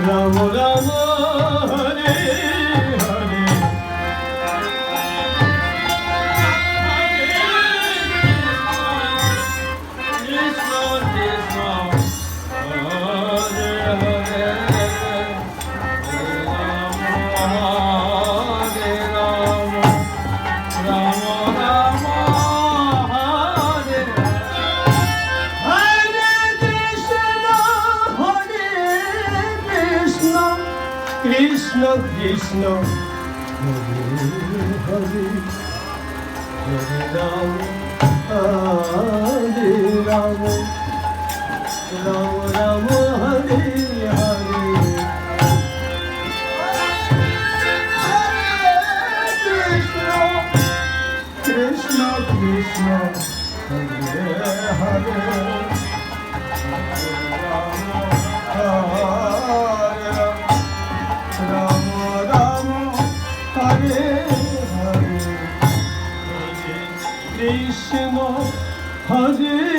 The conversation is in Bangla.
রাম রাম হরে হরে কৃষ্ণ কৃষ্ণ হরে হরে হরে রাম রাম রাম হরে হরে কৃষ্ণ হরে কৃষ্ণ কৃষ্ণ কৃষ্ণ হরে হরে হরে রাম রাম রাম হরে হরে কৃষ্ণ কৃষ্ণ হরে হরে রাম রাম রাম হরে হরে কৃষ্ণ হরে